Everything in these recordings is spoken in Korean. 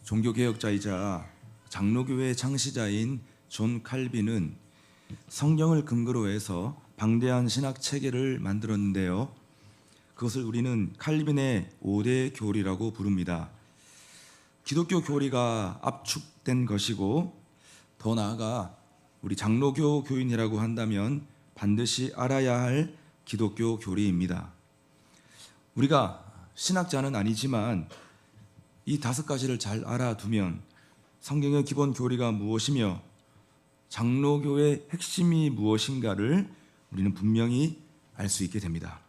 종교개혁자이자 장로교회 창시자인 존 칼빈은 성경을 근거로 해서 방대한 신학 체계를 만들었는데요. 그것을 우리는 칼빈의 5대 교리라고 부릅니다. 기독교 교리가 압축된 것이고, 더 나아가 우리 장로교 교인이라고 한다면 반드시 알아야 할 기독교 교리입니다. 우리가 신학자는 아니지만 이 5가지를 잘 알아두면 성경의 기본 교리가 무엇이며 장로교의 핵심이 무엇인가를 우리는 분명히 알 수 있게 됩니다.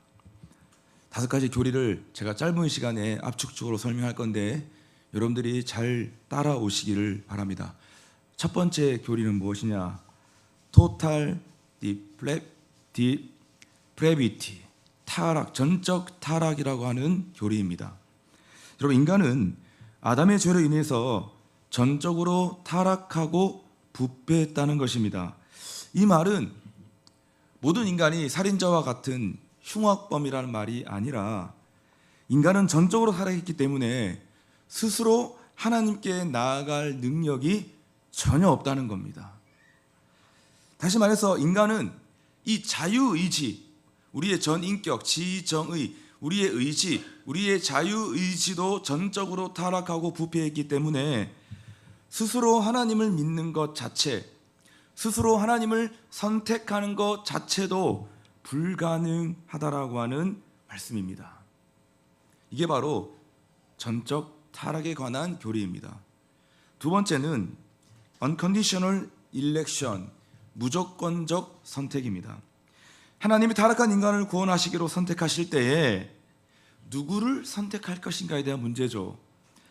5가지 교리를 제가 짧은 시간에 압축적으로 설명할 건데 여러분들이 잘 따라오시기를 바랍니다. 첫 번째 교리는 무엇이냐? Total Depravity, 타락, 전적 타락이라고 하는 교리입니다. 여러분, 인간은 아담의 죄로 인해서 전적으로 타락하고 부패했다는 것입니다. 이 말은 모든 인간이 살인자와 같은 흉악범이라는 말이 아니라 인간은 전적으로 타락했기 때문에 스스로 하나님께 나아갈 능력이 전혀 없다는 겁니다. 다시 말해서 인간은 이 자유의지, 우리의 전인격, 지정의, 우리의 의지, 우리의 자유의지도 전적으로 타락하고 부패했기 때문에 스스로 하나님을 믿는 것 자체, 스스로 하나님을 선택하는 것 자체도 불가능하다라고 하는 말씀입니다. 이게 바로 전적 타락에 관한 교리입니다. 두 번째는 Unconditional Election, 무조건적 선택입니다. 하나님이 타락한 인간을 구원하시기로 선택하실 때에 누구를 선택할 것인가에 대한 문제죠.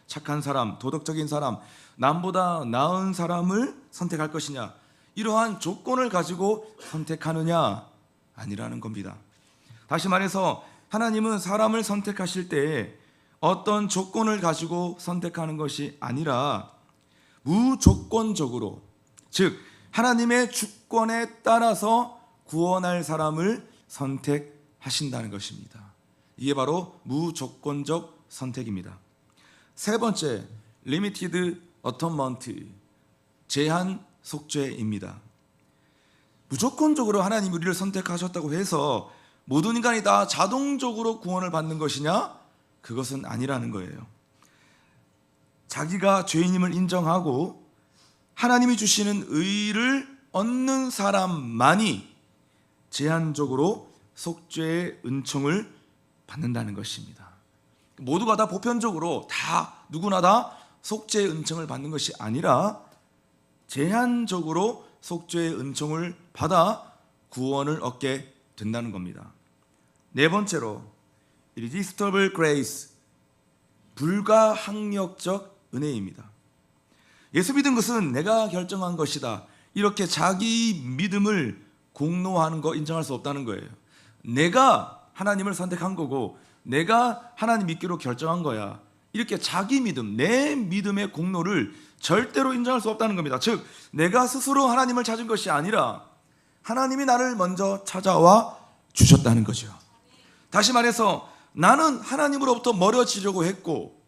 착한 사람, 도덕적인 사람, 남보다 나은 사람을 선택할 것이냐, 이러한 조건을 가지고 선택하느냐 아니라는 겁니다. 다시 말해서 하나님은 사람을 선택하실 때에 어떤 조건을 가지고 선택하는 것이 아니라 무조건적으로, 즉 하나님의 주권에 따라서 구원할 사람을 선택하신다는 것입니다. 이게 바로 무조건적 선택입니다. 세 번째, Limited Atonement, 제한 속죄입니다. 무조건적으로 하나님 우리를 선택하셨다고 해서 모든 인간이 다 자동적으로 구원을 받는 것이냐? 그것은 아니라는 거예요. 자기가 죄인임을 인정하고 하나님이 주시는 의를 얻는 사람만이 제한적으로 속죄의 은총을 받는다는 것입니다. 모두가 다 보편적으로 다 누구나 다 속죄의 은총을 받는 것이 아니라 제한적으로 속죄의 은총을 받아 구원을 얻게 된다는 겁니다. 네 번째로 Irresistible Grace, 불가항력적 은혜입니다. 예수 믿은 것은 내가 결정한 것이다, 이렇게 자기 믿음을 공로하는 거 인정할 수 없다는 거예요. 내가 하나님을 선택한 거고 내가 하나님 믿기로 결정한 거야, 이렇게 자기 믿음, 내 믿음의 공로를 절대로 인정할 수 없다는 겁니다. 즉 내가 스스로 하나님을 찾은 것이 아니라 하나님이 나를 먼저 찾아와 주셨다는 거죠. 다시 말해서 나는 하나님으로부터 멀어지려고 했고,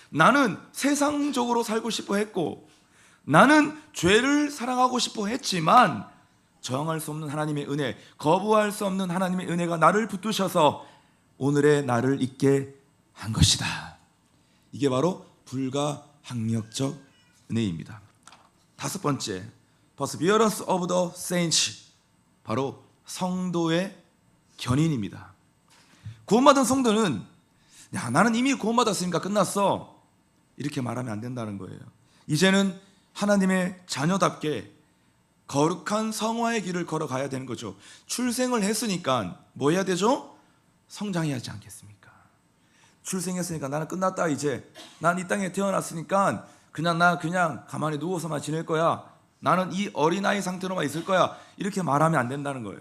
나는 세상적으로 살고 싶어 했고, 나는 죄를 사랑하고 싶어 했지만 저항할 수 없는 하나님의 은혜, 거부할 수 없는 하나님의 은혜가 나를 붙드셔서 오늘의 나를 있게 한 것이다. 이게 바로 불가항력적 은혜입니다. 다섯 번째, Perseverance of the Saints, 바로 성도의 견인입니다. 구원받은 성도는 야, 나는 이미 구원받았으니까 끝났어, 이렇게 말하면 안 된다는 거예요. 이제는 하나님의 자녀답게 거룩한 성화의 길을 걸어가야 되는 거죠. 출생을 했으니까 뭐 해야 되죠? 성장해야 하지 않겠습니까? 출생했으니까 나는 끝났다, 이제 난 이 땅에 태어났으니까 그냥 가만히 누워서만 지낼 거야, 나는 이 어린아이 상태로만 있을 거야, 이렇게 말하면 안 된다는 거예요.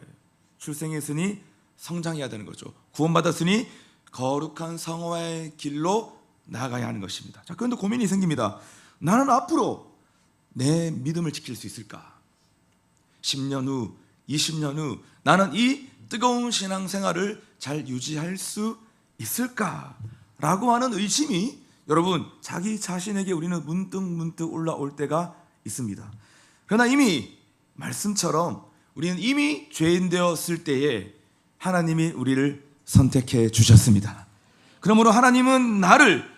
출생했으니 성장해야 되는 거죠. 구원받았으니 거룩한 성화의 길로 나아가야 하는 것입니다. 자, 그런데 고민이 생깁니다. 나는 앞으로 내 믿음을 지킬 수 있을까? 10년 후, 20년 후 나는 이 뜨거운 신앙생활을 잘 유지할 수 있을까? 라고 하는 의심이 여러분, 자기 자신에게 우리는 문득 올라올 때가 있습니다. 그러나 이미 말씀처럼 우리는 이미 죄인 되었을 때에 하나님이 우리를 선택해 주셨습니다. 그러므로 하나님은 나를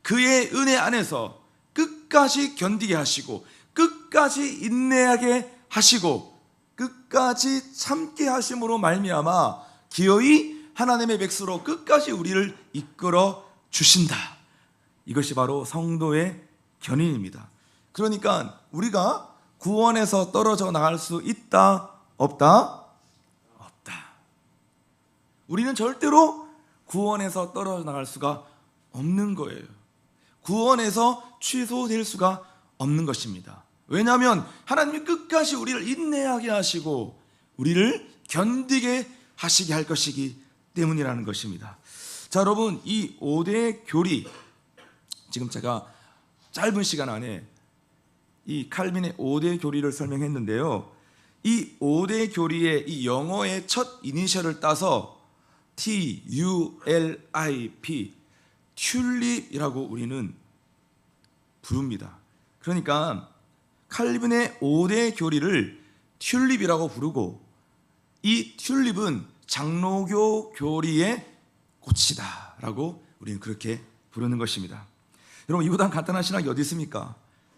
그의 은혜 안에서 끝까지 견디게 하시고, 끝까지 인내하게 하시고, 끝까지 참게 하심으로 말미암아 기어이 하나님의 백성으로 끝까지 우리를 이끌어 주신다. 이것이 바로 성도의 견인입니다. 그러니까 우리가 구원에서 떨어져 나갈 수 있다? 없다? 없다. 우리는 절대로 구원에서 떨어져 나갈 수가 없는 거예요. 구원에서 취소될 수가 없는 것입니다. 왜냐하면 하나님이 끝까지 우리를 인내하게 하시고 우리를 견디게 하시게 할 것이기 때문이라는 것입니다. 자, 여러분, 이 5대 교리, 지금 제가 짧은 시간 안에 이 칼빈의 5대 교리를 설명했는데요, 이 5대 교리의 이 영어의 첫 이니셜을 따서 TULIP, 튤립이라고 우리는 부릅니다. 그러니까 칼빈의 5대 교리를 튤립이라고 부르고, 이 튤립은 장로교 교리의 꽃이다 라고 우리는 그렇게 부르는 것입니다. 여러분, 이보다 간단한 신학이 어디 있습니까?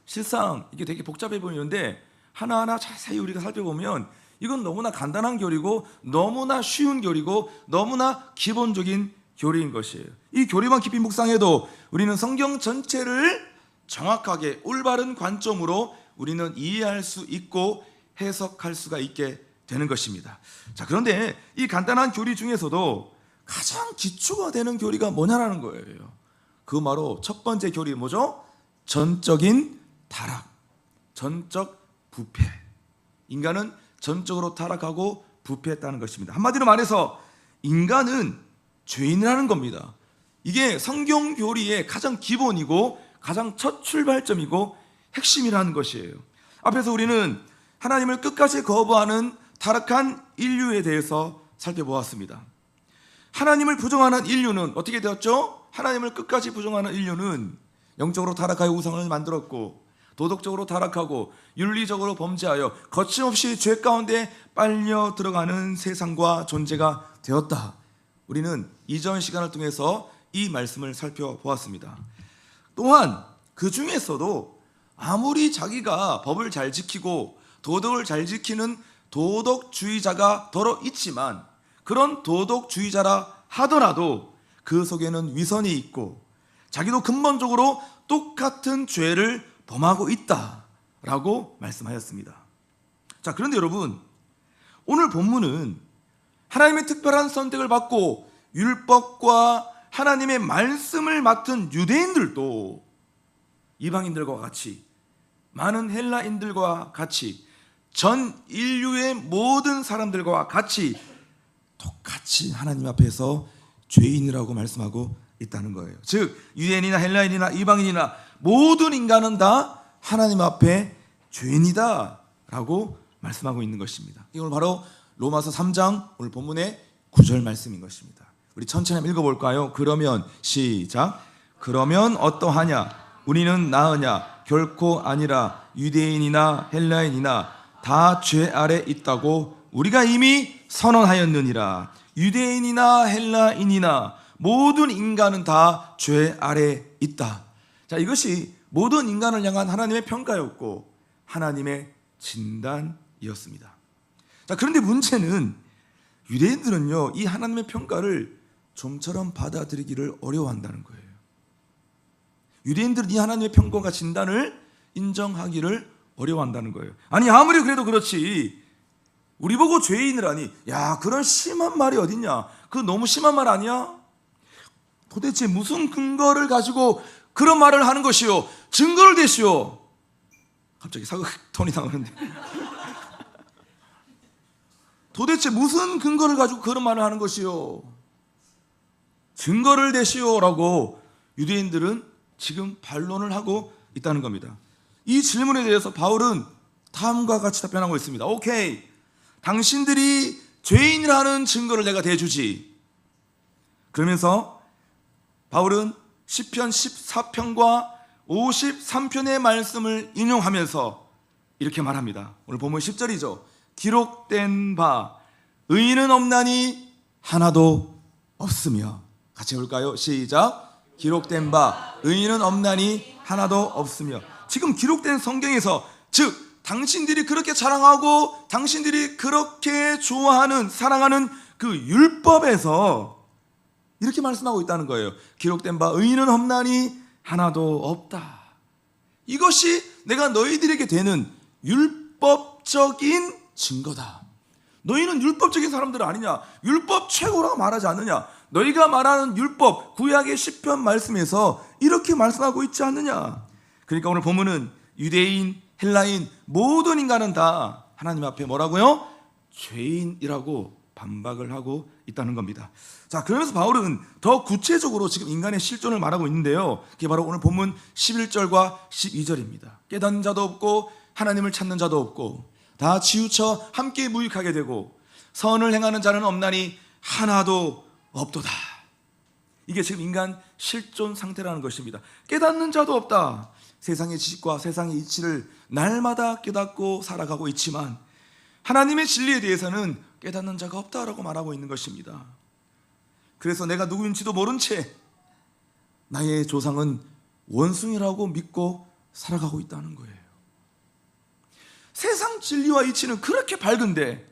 실상 이게 되게 복잡해 보이는데 하나하나 자세히 우리가 살펴보면 이건 너무나 간단한 교리고, 너무나 쉬운 교리고, 너무나 기본적인 교리인 것이에요. 이 교리만 깊이 묵상해도 우리는 성경 전체를 정확하게 올바른 관점으로 우리는 이해할 수 있고 해석할 수가 있게 되는 것입니다. 자, 그런데 이 간단한 교리 중에서도 가장 기초가 되는 교리가 뭐냐라는 거예요. 그 바로 첫 번째 교리 뭐죠? 전적인 타락, 전적 부패. 인간은 전적으로 타락하고 부패했다는 것입니다. 한마디로 말해서 인간은 죄인이라는 겁니다. 이게 성경 교리의 가장 기본이고 가장 첫 출발점이고 핵심이라는 것이에요. 앞에서 우리는 하나님을 끝까지 거부하는 타락한 인류에 대해서 살펴보았습니다. 하나님을 부정하는 인류는 어떻게 되었죠? 하나님을 끝까지 부정하는 인류는 영적으로 타락하여 우상을 만들었고, 도덕적으로 타락하고 윤리적으로 범죄하여 거침없이 죄 가운데 빨려 들어가는 세상과 존재가 되었다. 우리는 이전 시간을 통해서 이 말씀을 살펴보았습니다. 또한 그 중에서도 아무리 자기가 법을 잘 지키고 도덕을 잘 지키는 도덕주의자가 더러 있지만, 그런 도덕주의자라 하더라도 그 속에는 위선이 있고 자기도 근본적으로 똑같은 죄를 범하고 있다라고 말씀하였습니다. 자, 그런데 여러분, 오늘 본문은 하나님의 특별한 선택을 받고 율법과 하나님의 말씀을 맡은 유대인들도 이방인들과 같이, 많은 헬라인들과 같이, 전 인류의 모든 사람들과 같이 똑같이 하나님 앞에서 죄인이라고 말씀하고 있다는 거예요. 즉 유대인이나 헬라인이나 이방인이나 모든 인간은 다 하나님 앞에 죄인이다 라고 말씀하고 있는 것입니다. 이건 바로 로마서 3장 오늘 본문의 9절 말씀인 것입니다. 우리 천천히 한번 읽어볼까요? 그러면 시작. 그러면 어떠하냐? 우리는 나으냐? 결코 아니라. 유대인이나 헬라인이나 다 죄 아래 있다고 우리가 이미 선언하였느니라. 유대인이나 헬라인이나 모든 인간은 다 죄 아래 있다. 자, 이것이 모든 인간을 향한 하나님의 평가였고 하나님의 진단이었습니다. 자, 그런데 문제는 유대인들은요, 이 하나님의 평가를 좀처럼 받아들이기를 어려워한다는 거예요. 유대인들은 이 하나님의 평가와 진단을 인정하기를 어려워한다는 거예요. 아니, 아무리 그래도 그렇지, 우리 보고 죄인이라니, 야, 그런 심한 말이 어딨냐? 그거 너무 심한 말 아니야? 도대체 무슨 근거를 가지고 그런 말을 하는 것이요? 증거를 대시오. 갑자기 사극 톤이 나오는데 도대체 무슨 근거를 가지고 그런 말을 하는 것이요? 증거를 대시오라고 유대인들은 지금 반론을 하고 있다는 겁니다. 이 질문에 대해서 바울은 다음과 같이 답변하고 있습니다. 오케이, 당신들이 죄인이라는 증거를 내가 대주지. 그러면서 바울은 시편 14편과 53편의 말씀을 인용하면서 이렇게 말합니다. 오늘 본문 10절이죠. 기록된 바 의인은 없나니 하나도 없으며. 같이 볼까요? 시작. 기록된 바 의인은 없나니 하나도 없으며. 지금 기록된 성경에서, 즉 당신들이 그렇게 자랑하고 당신들이 그렇게 좋아하는, 사랑하는 그 율법에서 이렇게 말씀하고 있다는 거예요. 기록된 바 의인은 없나니 하나도 없다. 이것이 내가 너희들에게 되는 율법적인 증거다. 너희는 율법적인 사람들 아니냐? 율법 최고라고 말하지 않느냐? 너희가 말하는 율법, 구약의 시편 말씀에서 이렇게 말씀하고 있지 않느냐? 그러니까 오늘 본문은 유대인, 헬라인 모든 인간은 다 하나님 앞에 뭐라고요? 죄인이라고 반박을 하고 있다는 겁니다. 자, 그러면서 바울은 더 구체적으로 지금 인간의 실존을 말하고 있는데요, 그게 바로 오늘 본문 11절과 12절입니다. 깨닫는 자도 없고 하나님을 찾는 자도 없고 다 치우쳐 함께 무익하게 되고 선을 행하는 자는 없나니 하나도 없도다. 이게 지금 인간 실존 상태라는 것입니다. 깨닫는 자도 없다. 세상의 지식과 세상의 이치를 날마다 깨닫고 살아가고 있지만 하나님의 진리에 대해서는 깨닫는 자가 없다라고 말하고 있는 것입니다. 그래서 내가 누구인지도 모른 채 나의 조상은 원숭이라고 믿고 살아가고 있다는 거예요. 세상 진리와 이치는 그렇게 밝은데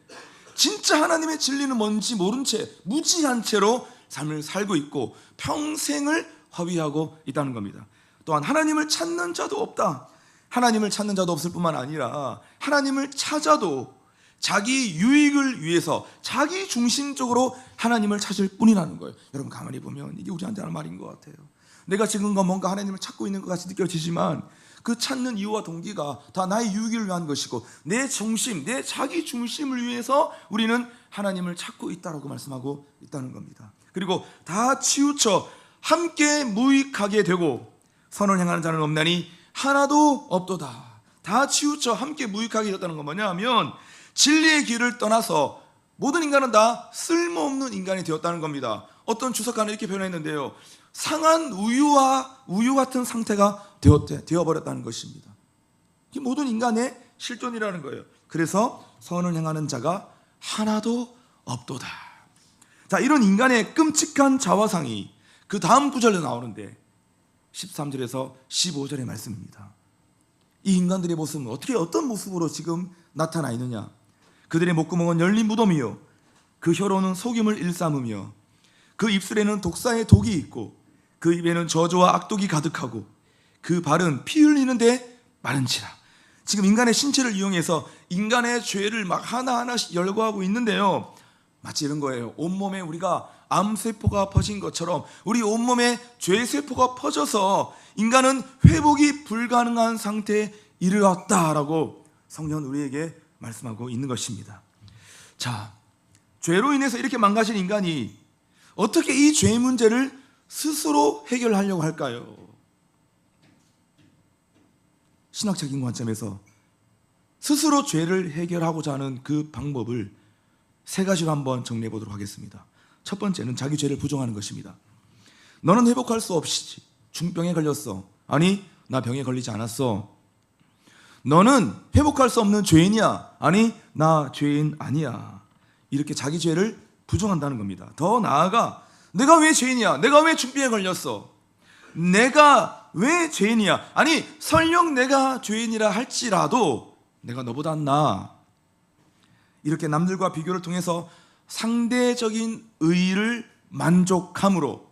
진짜 하나님의 진리는 뭔지 모른 채 무지한 채로 삶을 살고 있고 평생을 허비하고 있다는 겁니다. 또한 하나님을 찾는 자도 없다. 하나님을 찾는 자도 없을 뿐만 아니라 하나님을 찾아도 자기 유익을 위해서 자기 중심적으로 하나님을 찾을 뿐이라는 거예요. 여러분 가만히 보면 이게 우리한테 하는 말인 것 같아요. 내가 지금 뭔가 하나님을 찾고 있는 것 같이 느껴지지만 그 찾는 이유와 동기가 다 나의 유익을 위한 것이고 내 중심, 내 자기 중심을 위해서 우리는 하나님을 찾고 있다라고 말씀하고 있다는 겁니다. 그리고 다 치우쳐 함께 무익하게 되고 선을 행하는 자는 없나니 하나도 없도다. 다 치우쳐 함께 무익하게 됐다는 건 뭐냐 하면 진리의 길을 떠나서 모든 인간은 다 쓸모없는 인간이 되었다는 겁니다. 어떤 주석가는 이렇게 표현했는데요, 상한 우유와 우유 같은 상태가 되어버렸다는 것입니다. 이게 모든 인간의 실존이라는 거예요. 그래서 선을 행하는 자가 하나도 없도다. 자, 이런 인간의 끔찍한 자화상이 그 다음 구절에 나오는데 13절에서 15절의 말씀입니다. 이 인간들의 모습은 어떤 모습으로 지금 나타나 있느냐? 그들의 목구멍은 열린 무덤이요 그 혀로는 속임을 일삼으며 그 입술에는 독사의 독이 있고 그 입에는 저주와 악독이 가득하고 그 발은 피 흘리는데 마른지라. 지금 인간의 신체를 이용해서 인간의 죄를 막 하나하나씩 열거하고 있는데요, 마치 이런 거예요. 온몸에 우리가 암세포가 퍼진 것처럼 우리 온몸에 죄세포가 퍼져서 인간은 회복이 불가능한 상태에 이르렀다라고 성경은 우리에게 말씀하고 있는 것입니다. 자, 죄로 인해서 이렇게 망가진 인간이 어떻게 이 죄 문제를 스스로 해결하려고 할까요? 신학적인 관점에서 스스로 죄를 해결하고자 하는 그 방법을 세 가지로 한번 정리해 보도록 하겠습니다. 첫 번째는 자기 죄를 부정하는 것입니다. 너는 회복할 수 없이 중병에 걸렸어. 아니, 나 병에 걸리지 않았어. 너는 회복할 수 없는 죄인이야. 아니, 나 죄인 아니야. 이렇게 자기 죄를 부정한다는 겁니다. 더 나아가 내가 왜 죄인이야? 내가 왜 중병에 걸렸어? 내가 왜 죄인이야? 아니, 설령 내가 죄인이라 할지라도 내가 너보다 나. 이렇게 남들과 비교를 통해서 상대적인 의의를 만족함으로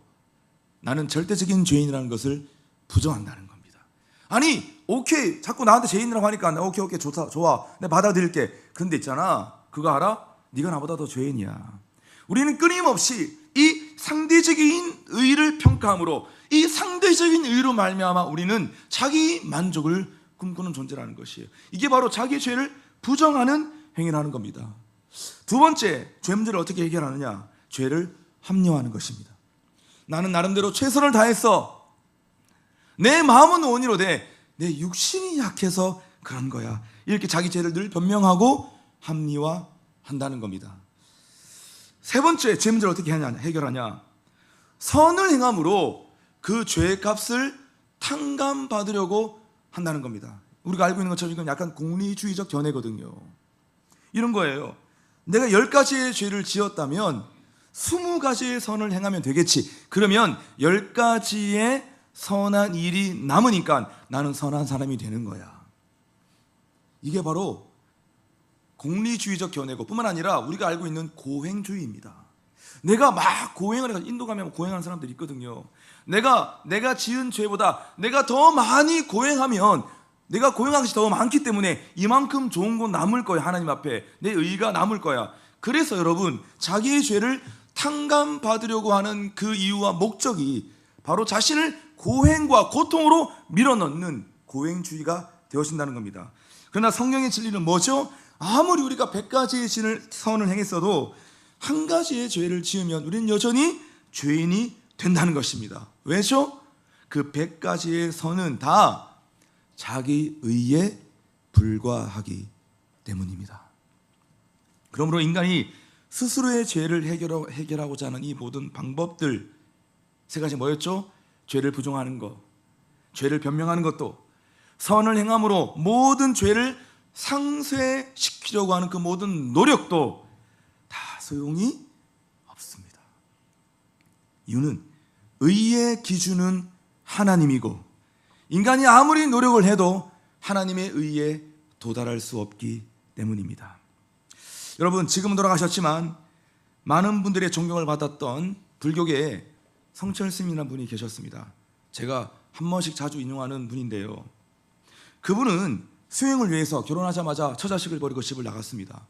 나는 절대적인 죄인이라는 것을 부정한다는 겁니다. 아니, 오케이, 자꾸 나한테 죄인이라고 하니까 오케이 좋아, 내가 받아들일게. 그런데 있잖아, 그거 알아? 네가 나보다 더 죄인이야. 우리는 끊임없이 이 상대적인 의의를 평가함으로 이 상대적인 의의로 말미암아 우리는 자기 만족을 꿈꾸는 존재라는 것이에요. 이게 바로 자기 죄를 부정하는 행위라는 겁니다. 두 번째, 죄 문제를 어떻게 해결하느냐? 죄를 합리화하는 것입니다. 나는 나름대로 최선을 다했어. 내 마음은 원이로되 내 육신이 약해서 그런 거야. 이렇게 자기 죄를 늘 변명하고 합리화한다는 겁니다. 세 번째, 죄 문제를 어떻게 해결하냐? 선을 행함으로 그 죄의 값을 탕감받으려고 한다는 겁니다. 우리가 알고 있는 것처럼 이건 약간 공리주의적 견해거든요. 이런 거예요. 내가 10가지의 죄를 지었다면 20가지의 선을 행하면 되겠지. 그러면 10가지의 선한 일이 남으니까 나는 선한 사람이 되는 거야. 이게 바로 공리주의적 견해고 뿐만 아니라 우리가 알고 있는 고행주의입니다. 내가 막 고행을 해서 인도 가면 고행하는 사람들이 있거든요. 내가 지은 죄보다 내가 더 많이 고행하면 내가 고행한 것이 더 많기 때문에 이만큼 좋은 건 남을 거야. 하나님 앞에 내 의가 남을 거야. 그래서 여러분, 자기의 죄를 탕감받으려고 하는 그 이유와 목적이 바로 자신을 고행과 고통으로 밀어넣는 고행주의가 되어진다는 겁니다. 그러나 성경의 진리는 뭐죠? 아무리 우리가 100가지의 선을 행했어도 한 가지의 죄를 지으면 우리는 여전히 죄인이 된다는 것입니다. 왜죠? 그 100가지의 선은 다 자기 의에 불과하기 때문입니다. 그러므로 인간이 스스로의 죄를 해결하고자 하는 이 모든 방법들, 3가지 뭐였죠? 죄를 부정하는 것, 죄를 변명하는 것도, 선을 행함으로 모든 죄를 상쇄시키려고 하는 그 모든 노력도 다 소용이 없습니다. 이유는 의의 기준은 하나님이고 인간이 아무리 노력을 해도 하나님의 의에 도달할 수 없기 때문입니다. 여러분, 지금은 돌아가셨지만 많은 분들의 존경을 받았던 불교계에 성철 스님이라는 분이 계셨습니다. 제가 한 번씩 자주 인용하는 분인데요. 그분은 수행을 위해서 결혼하자마자 처자식을 버리고 집을 나갔습니다.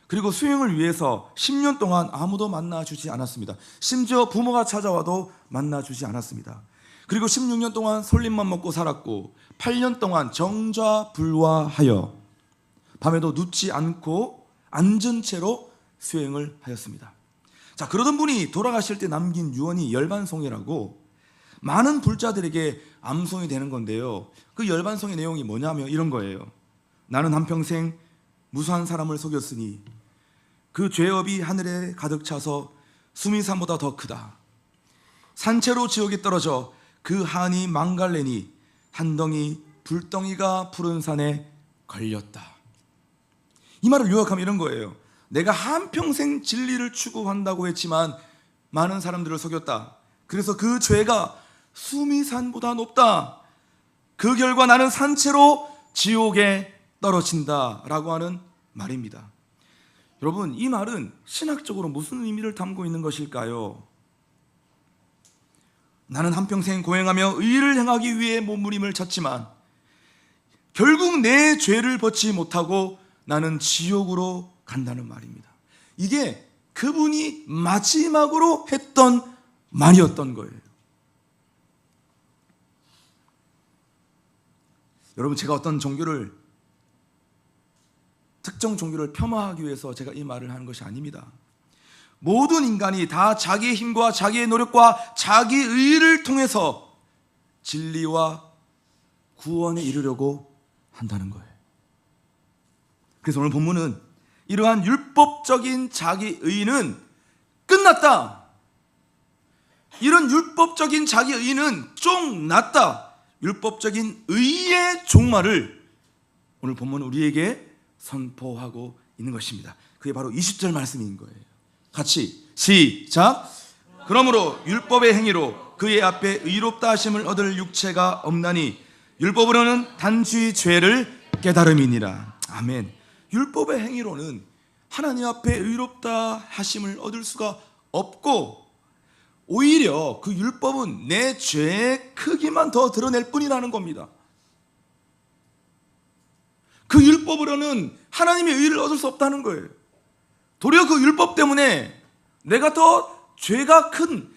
그리고 수행을 위해서 10년 동안 아무도 만나주지 않았습니다. 심지어 부모가 찾아와도 만나주지 않았습니다. 그리고 16년 동안 솔잎만 먹고 살았고 8년 동안 정좌불화하여 밤에도 눕지 않고 앉은 채로 수행을 하였습니다. 자, 그러던 분이 돌아가실 때 남긴 유언이 열반송이라고 많은 불자들에게 암송이 되는 건데요. 그 열반송의 내용이 뭐냐면 이런 거예요. 나는 한평생 무수한 사람을 속였으니 그 죄업이 하늘에 가득 차서 수미산보다 더 크다. 산채로 지옥에 떨어져 그 한이 망갈래니 한 덩이 불덩이가 푸른 산에 걸렸다. 이 말을 요약하면 이런 거예요. 내가 한평생 진리를 추구한다고 했지만 많은 사람들을 속였다. 그래서 그 죄가 수미산보다 높다. 그 결과 나는 산채로 지옥에 떨어진다라고 하는 말입니다. 여러분, 이 말은 신학적으로 무슨 의미를 담고 있는 것일까요? 나는 한평생 고행하며 의를 행하기 위해 몸부림을 쳤지만 결국 내 죄를 벗지 못하고 나는 지옥으로 간다는 말입니다. 이게 그분이 마지막으로 했던 말이었던 거예요. 여러분, 제가 어떤 특정 종교를 폄하하기 위해서 제가 이 말을 하는 것이 아닙니다. 모든 인간이 다 자기의 힘과 자기의 노력과 자기 의를 통해서 진리와 구원에 이르려고 한다는 거예요. 그래서 오늘 본문은 이러한 율법적인 자기 의는 끝났다. 이런 율법적인 자기 의는 쫑 났다. 율법적인 의의 종말을 오늘 본문은 우리에게 선포하고 있는 것입니다. 그게 바로 20절 말씀인 거예요. 같이 시작. 그러므로 율법의 행위로 그의 앞에 의롭다 하심을 얻을 육체가 없나니 율법으로는 단지 죄를 깨달음이니라. 아멘. 율법의 행위로는 하나님 앞에 의롭다 하심을 얻을 수가 없고 오히려 그 율법은 내 죄의 크기만 더 드러낼 뿐이라는 겁니다. 그 율법으로는 하나님의 의를 얻을 수 없다는 거예요. 도리어 그 율법 때문에 내가 더 죄가 큰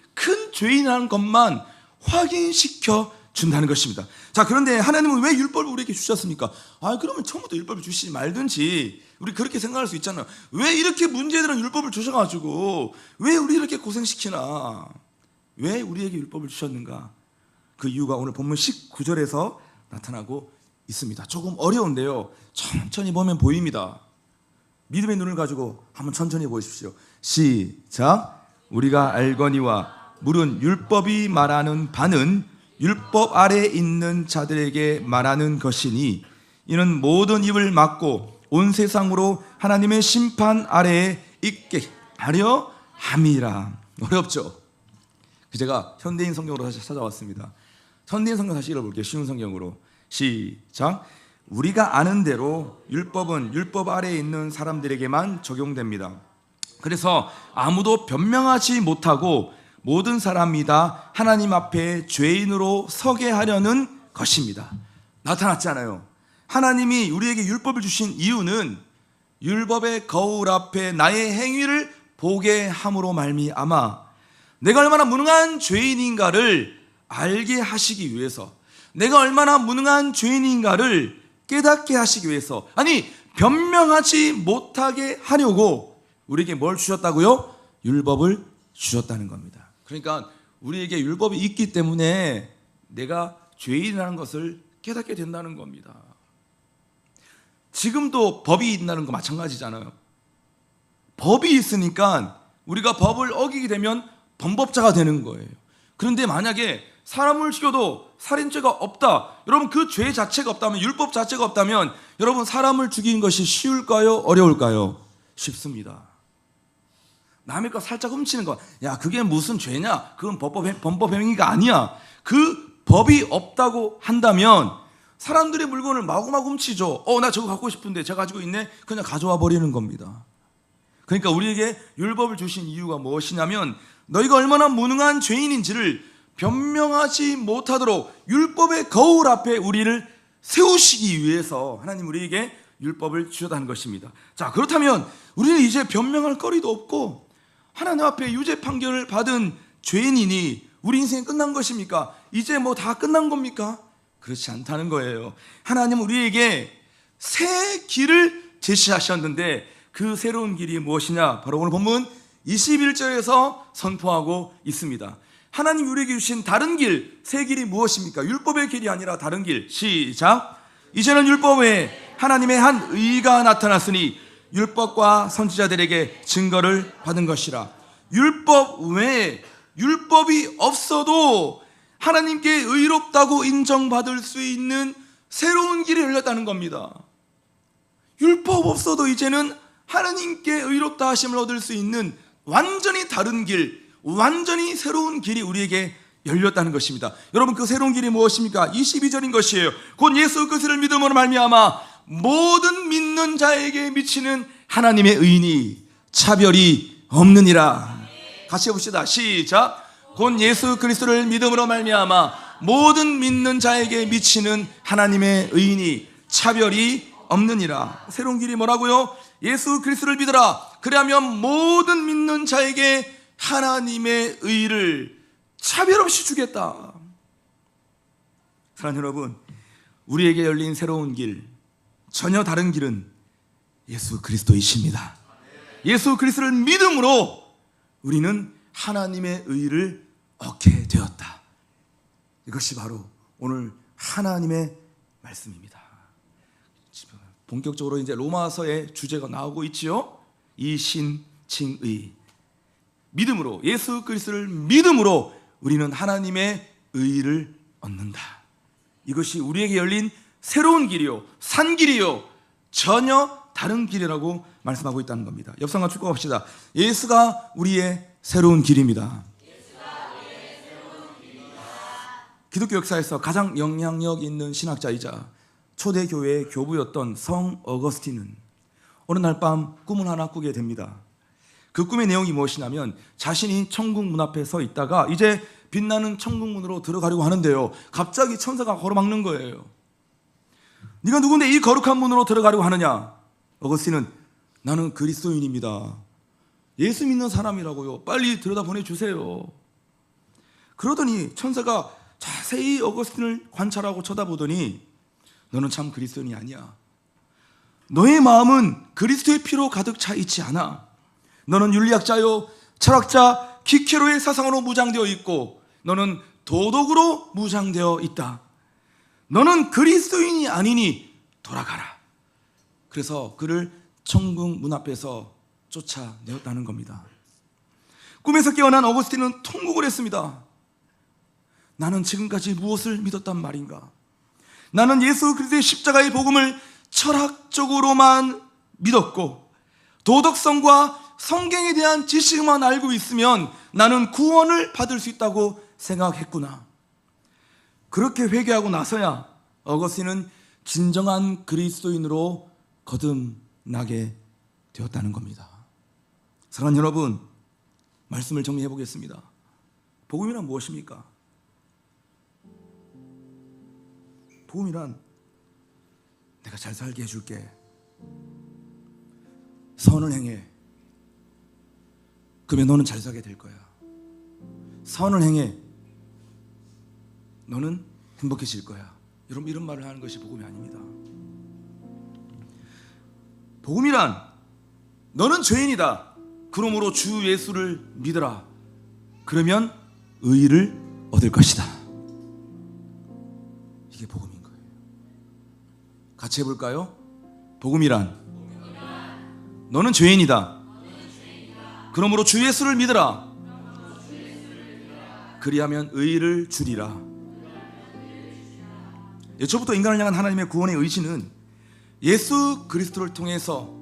죄인이라는 것만 확인시켜 준다는 것입니다. 자, 그런데 하나님은 왜 율법을 우리에게 주셨습니까? 그러면 처음부터 율법을 주시지 말든지 우리 그렇게 생각할 수 있잖아요. 왜 이렇게 문제들은 율법을 주셔가지고 왜 우리 이렇게 고생시키나? 왜 우리에게 율법을 주셨는가? 그 이유가 오늘 본문 19절에서 나타나고 있습니다. 조금 어려운데요, 천천히 보면 보입니다. 믿음의 눈을 가지고 한번 천천히 보십시오. 시작. 우리가 알거니와 물은 율법이 말하는 바는 율법 아래 있는 자들에게 말하는 것이니 이는 모든 입을 막고 온 세상으로 하나님의 심판 아래에 있게 하려 함이라. 어렵죠? 제가 현대인 성경으로 다시 찾아왔습니다. 현대인 성경 다시 읽어볼게요. 쉬운 성경으로. 시작. 우리가 아는 대로 율법은 율법 아래에 있는 사람들에게만 적용됩니다. 그래서 아무도 변명하지 못하고 모든 사람이 다 하나님 앞에 죄인으로 서게 하려는 것입니다. 나타났잖아요. 하나님이 우리에게 율법을 주신 이유는 율법의 거울 앞에 나의 행위를 보게 함으로 말미암아 내가 얼마나 무능한 죄인인가를 알게 하시기 위해서, 내가 얼마나 무능한 죄인인가를 깨닫게 하시기 위해서, 아니 변명하지 못하게 하려고 우리에게 뭘 주셨다고요? 율법을 주셨다는 겁니다. 그러니까 우리에게 율법이 있기 때문에 내가 죄인이라는 것을 깨닫게 된다는 겁니다. 지금도 법이 있다는 거 마찬가지잖아요. 법이 있으니까 우리가 법을 어기게 되면 범법자가 되는 거예요. 그런데 만약에 사람을 죽여도 살인죄가 없다, 여러분 그 죄 자체가 없다면, 율법 자체가 없다면 여러분 사람을 죽이는 것이 쉬울까요? 어려울까요? 쉽습니다. 남의 거 살짝 훔치는 거, 야 그게 무슨 죄냐? 그건 범법 행위가 아니야. 그 법이 없다고 한다면 사람들의 물건을 마구마구 훔치죠. 나 저거 갖고 싶은데 제가 가지고 있네? 그냥 가져와 버리는 겁니다. 그러니까 우리에게 율법을 주신 이유가 무엇이냐면 너희가 얼마나 무능한 죄인인지를 변명하지 못하도록 율법의 거울 앞에 우리를 세우시기 위해서 하나님 우리에게 율법을 주셨다는 것입니다. 자, 그렇다면 우리는 이제 변명할 거리도 없고 하나님 앞에 유죄 판결을 받은 죄인이니 우리 인생이 끝난 것입니까? 이제 뭐 다 끝난 겁니까? 그렇지 않다는 거예요. 하나님은 우리에게 새 길을 제시하셨는데 그 새로운 길이 무엇이냐? 바로 오늘 본문 21절에서 선포하고 있습니다. 하나님 우리에게 주신 다른 길, 새 길이 무엇입니까? 율법의 길이 아니라 다른 길. 시작. 이제는 율법 외에 하나님의 한 의가 나타났으니 율법과 선지자들에게 증거를 받은 것이라. 율법 외에, 율법이 없어도 하나님께 의롭다고 인정받을 수 있는 새로운 길이 열렸다는 겁니다. 율법 없어도 이제는 하나님께 의롭다 하심을 얻을 수 있는 완전히 다른 길, 완전히 새로운 길이 우리에게 열렸다는 것입니다. 여러분 그 새로운 길이 무엇입니까? 22절인 것이에요. 곧 예수 그리스도를 믿음으로 말미암아 모든 믿는 자에게 미치는 하나님의 의인이 차별이 없느니라. 같이 해봅시다. 시작. 곧 예수 그리스도를 믿음으로 말미암아 모든 믿는 자에게 미치는 하나님의 의인이 차별이 없느니라. 새로운 길이 뭐라고요? 예수 그리스도를 믿으라. 그리하면 모든 믿는 자에게 하나님의 의를 차별 없이 주겠다. 사랑하는 여러분, 우리에게 열린 새로운 길, 전혀 다른 길은 예수 그리스도이십니다. 예수 그리스도를 믿음으로 우리는 하나님의 의를 얻게 되었다. 이것이 바로 오늘 하나님의 말씀입니다. 본격적으로 이제 로마서의 주제가 나오고 있지요. 이신칭의. 믿음으로, 예수 그리스도를 믿음으로 우리는 하나님의 의를 얻는다. 이것이 우리에게 열린 새로운 길이요, 산 길이요, 전혀 다른 길이라고 말씀하고 있다는 겁니다. 옆 사람과 축복합시다. 예수가 우리의 새로운 길입니다. 기독교 역사에서 가장 영향력 있는 신학자이자 초대교회의 교부였던 성 어거스틴은 어느 날 밤 꿈을 하나 꾸게 됩니다. 그 꿈의 내용이 무엇이냐면 자신이 천국 문 앞에 서 있다가 이제 빛나는 천국 문으로 들어가려고 하는데요, 갑자기 천사가 가로막는 거예요. 네가 누군데 이 거룩한 문으로 들어가려고 하느냐? 어거스틴은 나는 그리스도인입니다. 예수 믿는 사람이라고요. 빨리 들여다보내주세요. 그러더니 천사가 자세히 어거스틴을 관찰하고 쳐다보더니 너는 참 그리스도인이 아니야. 너의 마음은 그리스도의 피로 가득 차 있지 않아. 너는 윤리학자요, 철학자, 기케로의 사상으로 무장되어 있고 너는 도덕으로 무장되어 있다. 너는 그리스도인이 아니니 돌아가라. 그래서 그를 천국 문 앞에서 쫓아내었다는 겁니다. 꿈에서 깨어난 어거스틴은 통곡을 했습니다. 나는 지금까지 무엇을 믿었단 말인가? 나는 예수 그리스도의 십자가의 복음을 철학적으로만 믿었고 도덕성과 성경에 대한 지식만 알고 있으면 나는 구원을 받을 수 있다고 생각했구나. 그렇게 회개하고 나서야 어거스틴은 진정한 그리스도인으로 거듭나게 되었다는 겁니다. 사랑하는 여러분, 말씀을 정리해 보겠습니다. 복음이란 무엇입니까? 복음이란 내가 잘 살게 해줄게. 선을 행해. 그러면 너는 잘 살게 될 거야. 선을 행해. 너는 행복해질 거야. 여러분, 이런 말을 하는 것이 복음이 아닙니다. 복음이란 너는 죄인이다. 그러므로 주 예수를 믿어라. 그러면 의를 얻을 것이다. 이게 복음인 거예요. 같이 해볼까요? 복음이란 너는 죄인이다. 그러므로 주 예수를 믿어라. 그리하면 의를 주리라. 예초부터 인간을 향한 하나님의 구원의 의지는 예수 그리스도를 통해서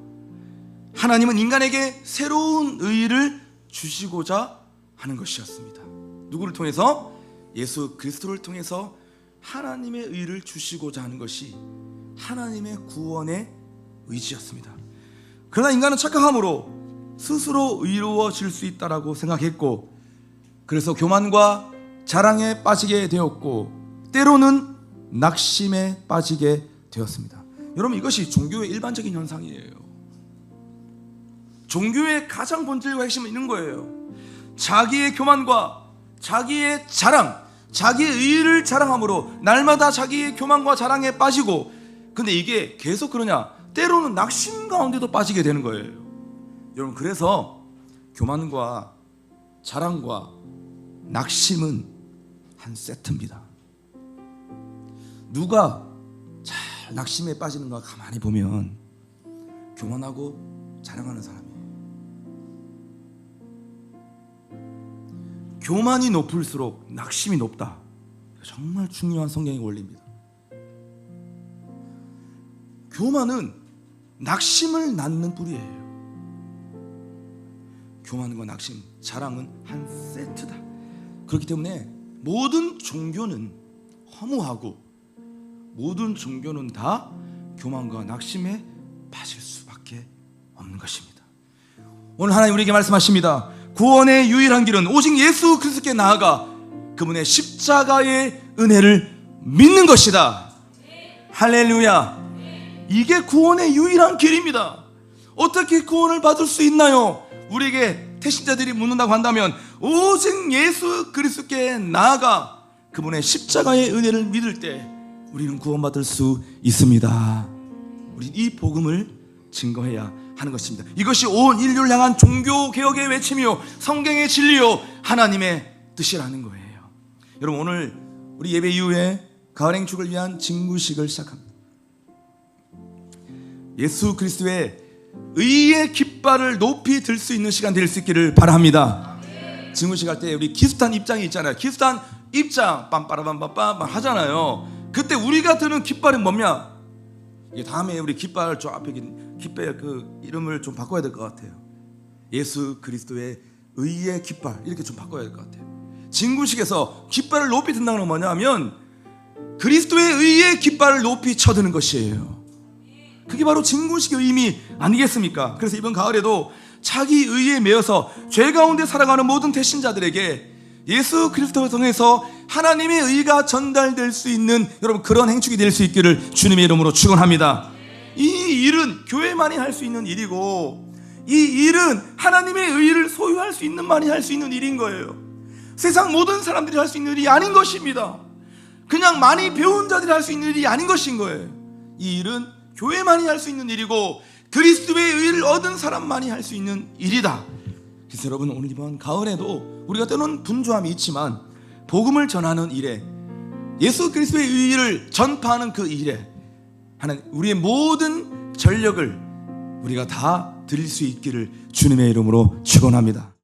하나님은 인간에게 새로운 의를 주시고자 하는 것이었습니다. 누구를 통해서? 예수 그리스도를 통해서 하나님의 의를 주시고자 하는 것이 하나님의 구원의 의지였습니다. 그러나 인간은 착각함으로 스스로 의로워질 수 있다라고 생각했고, 그래서 교만과 자랑에 빠지게 되었고, 때로는 낙심에 빠지게 되었습니다. 여러분, 이것이 종교의 일반적인 현상이에요. 종교의 가장 본질과 핵심은 있는 거예요. 자기의 교만과 자기의 자랑, 자기의 의를 자랑함으로 날마다 자기의 교만과 자랑에 빠지고, 근데 이게 계속 그러냐? 때로는 낙심 가운데도 빠지게 되는 거예요. 여러분, 그래서 교만과 자랑과 낙심은 한 세트입니다. 누가 잘 낙심에 빠지는가 가만히 보면 교만하고 자랑하는 사람이에요. 교만이 높을수록 낙심이 높다. 정말 중요한 성경의 원리입니다. 교만은 낙심을 낳는 뿌리예요. 교만과 낙심, 자랑은 한 세트다. 그렇기 때문에 모든 종교는 허무하고 모든 종교는 다 교만과 낙심에 빠질 수밖에 없는 것입니다. 오늘 하나님 우리에게 말씀하십니다. 구원의 유일한 길은 오직 예수 그리스도께 나아가 그분의 십자가의 은혜를 믿는 것이다. 할렐루야. 이게 구원의 유일한 길입니다. 어떻게 구원을 받을 수 있나요? 우리에게 태신자들이 묻는다고 한다면 오직 예수 그리스도께 나아가 그분의 십자가의 은혜를 믿을 때 우리는 구원받을 수 있습니다. 우리 이 복음을 증거해야 하는 것입니다. 이것이 온 인류를 향한 종교개혁의 외침이요 성경의 진리요 하나님의 뜻이라는 거예요. 여러분, 오늘 우리 예배 이후에 가을행축을 위한 직무식을 시작합니다. 예수 그리스도의 의의 깃발을 높이 들 수 있는 시간 될 수 있기를 바랍니다. 직무식 할 때 우리 기수탄 입장이 있잖아요. 기수탄 입장 빰빠라밤빰빰 하잖아요. 그때 우리가 드는 깃발은 뭐냐? 이게 다음에 우리 깃발 저 앞에 깃발 그 이름을 좀 바꿔야 될 것 같아요. 예수 그리스도의 의의 깃발 이렇게 좀 바꿔야 될 것 같아요. 진구식에서 깃발을 높이 든다는 건 뭐냐면 그리스도의 의의 깃발을 높이 쳐드는 것이에요. 그게 바로 진구식의 의미 아니겠습니까? 그래서 이번 가을에도 자기 의에 매여서 죄 가운데 살아가는 모든 대신자들에게 예수 그리스도를 통해서 하나님의 의가 전달될 수 있는 여러분 그런 행축이 될 수 있기를 주님의 이름으로 축원합니다. 이 일은 교회만이 할 수 있는 일이고 이 일은 하나님의 의를 소유할 수 있는 만이 할 수 있는 일인 거예요. 세상 모든 사람들이 할 수 있는 일이 아닌 것입니다. 그냥 많이 배운 자들이 할 수 있는 일이 아닌 것인 거예요. 이 일은 교회만이 할 수 있는 일이고 그리스도의 의를 얻은 사람만이 할 수 있는 일이다. 그래서 여러분 오늘 이번 가을에도 우리가 때로는 분주함이 있지만 복음을 전하는 일에 예수 그리스도의 의를 전파하는 그 일에 하나님 우리의 모든 전력을 우리가 다 드릴 수 있기를 주님의 이름으로 축원합니다.